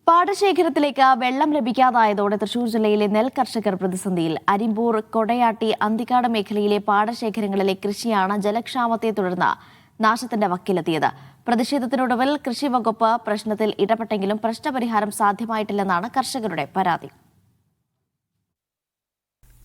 പാടശേഖരത്തിലേക്ക് വെള്ളം ലഭിക്കാതായതോടെ തൃശൂർ ജില്ലയിലെ നെൽ കർഷകർ പ്രതിസന്ധിയിൽ. അരിമ്പൂർ, കൊടയാട്ടി, അന്തിക്കാട് മേഖലയിലെ പാടശേഖരങ്ങളിലെ കൃഷിയാണ് ജലക്ഷാമത്തെ തുടർന്ന് നാശത്തിന്റെ വക്കിലെത്തിയത്. പ്രതിഷേധത്തിനൊടുവിൽ കൃഷി വകുപ്പ് പ്രശ്നത്തിൽ ഇടപെട്ടെങ്കിലും പ്രശ്നപരിഹാരം സാധ്യമായിട്ടില്ലെന്നാണ് കർഷകരുടെ പരാതി.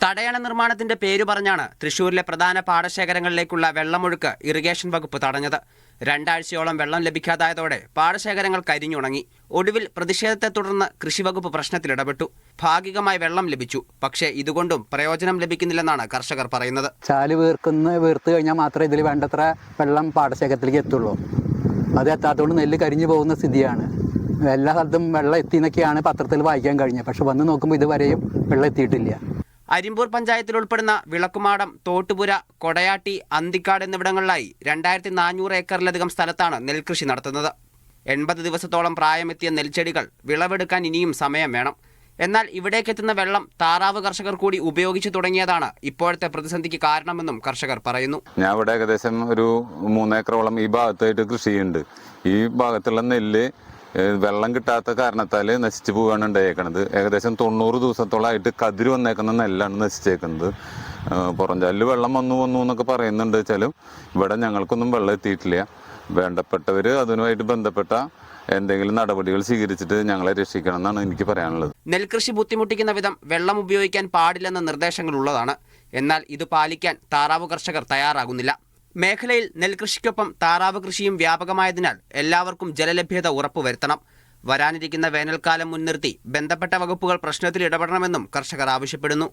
തടയണ നിർമ്മാണത്തിന്റെ പേരു പറഞ്ഞാണ് തൃശൂരിലെ പ്രധാന പാടശേഖരങ്ങളിലേക്കുള്ള വെള്ളമൊഴുക്ക് ഇറിഗേഷൻ വകുപ്പ് തടഞ്ഞത്. 2 ആഴ്ചയോളം വെള്ളം ലഭിക്കാതായതോടെ പാടശേഖരങ്ങൾ കരിഞ്ഞുണങ്ങി. ഒടുവിൽ പ്രതിഷേധത്തെ തുടർന്ന് കൃഷിവകുപ്പ് പ്രശ്നത്തിലിടപെട്ടു. ഭാഗികമായി വെള്ളം ലഭിച്ചു. പക്ഷേ ഇതുകൊണ്ടും പ്രയോജനം ലഭിക്കുന്നില്ലെന്നാണ് കർഷകർ പറയുന്നത്. ചാല് വീർത്ത് കഴിഞ്ഞാൽ മാത്രമേ ഇതിൽ വേണ്ടത്ര വെള്ളം പാടശേഖരത്തിലേക്ക് എത്തുള്ളൂ. അത് എത്താത്തതുകൊണ്ട് നെല്ല് കരിഞ്ഞു പോകുന്ന സ്ഥിതിയാണ്. എല്ലാ സ്ഥലത്തും വെള്ളം എത്തിയെന്നൊക്കെയാണ് പത്രത്തിൽ വായിക്കാൻ കഴിഞ്ഞത്. പക്ഷെ വന്ന് നോക്കുമ്പോൾ ഇതുവരെയും വെള്ളം എത്തിയിട്ടില്ല. അരിമ്പൂർ പഞ്ചായത്തിൽ ഉൾപ്പെടുന്ന വിളക്കുമാടം, തോട്ടുപുര, കൊടയാട്ടി, അന്തിക്കാട് എന്നിവിടങ്ങളിലായി 2400 ഏക്കറിലധികം സ്ഥലത്താണ് നെൽകൃഷി നടത്തുന്നത്. 80 ദിവസത്തോളം പ്രായമെത്തിയ നെൽച്ചെടികൾ വിളവെടുക്കാൻ ഇനിയും സമയം വേണം. എന്നാൽ ഇവിടേക്കെത്തുന്ന വെള്ളം താറാവ് കർഷകർ കൂടി ഉപയോഗിച്ചു തുടങ്ങിയതാണ് ഇപ്പോഴത്തെ പ്രതിസന്ധിക്ക് കാരണമെന്നും കർഷകർ പറയുന്നു. ഞാൻ ഇവിടെ ഏകദേശം ഒരു 3 ഏക്കറോളം ഈ ഭാഗത്തായിട്ട് കൃഷി ചെയ്യുന്നുണ്ട്. ഈ ഭാഗത്തുള്ള നെല്ല് വെള്ളം കിട്ടാത്ത കാരണത്താൽ നശിച്ചു പോവുകയാണ് ഉണ്ടായേക്കുന്നത്. ഏകദേശം 90 ദിവസത്തോളമായിട്ട് കതിര് വന്നേക്കുന്ന നെല്ലാണ് നശിച്ചേക്കുന്നത്. പുറംചാലിൽ വെള്ളം വന്നു എന്നൊക്കെ പറയുന്നുണ്ട്. വെച്ചാലും ഇവിടെ ഞങ്ങൾക്കൊന്നും വെള്ളം എത്തിയിട്ടില്ല. വേണ്ടപ്പെട്ടവർ അതിനുമായിട്ട് ബന്ധപ്പെട്ട എന്തെങ്കിലും നടപടികൾ സ്വീകരിച്ചിട്ട് ഞങ്ങളെ രക്ഷിക്കണം എന്നാണ് എനിക്ക് പറയാനുള്ളത്. നെൽകൃഷി ബുദ്ധിമുട്ടിക്കുന്ന വിധം വെള്ളം ഉപയോഗിക്കാൻ പാടില്ലെന്ന നിർദ്ദേശങ്ങളുള്ളതാണ്. എന്നാൽ ഇത് പാലിക്കാൻ താറാവ് കർഷകർ തയ്യാറാകുന്നില്ല. മേഖലയിൽ നെൽകൃഷിക്കൊപ്പം താറാവ് കൃഷിയും വ്യാപകമായതിനാൽ എല്ലാവർക്കും ജലലഭ്യത ഉറപ്പുവരുത്തണം. വരാനിരിക്കുന്ന വേനൽക്കാലം മുൻനിർത്തി ബന്ധപ്പെട്ട വകുപ്പുകൾ പ്രശ്നത്തിൽ ഇടപെടണമെന്നും കർഷകർ ആവശ്യപ്പെടുന്നു.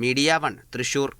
മീഡിയ 1 തൃശൂർ.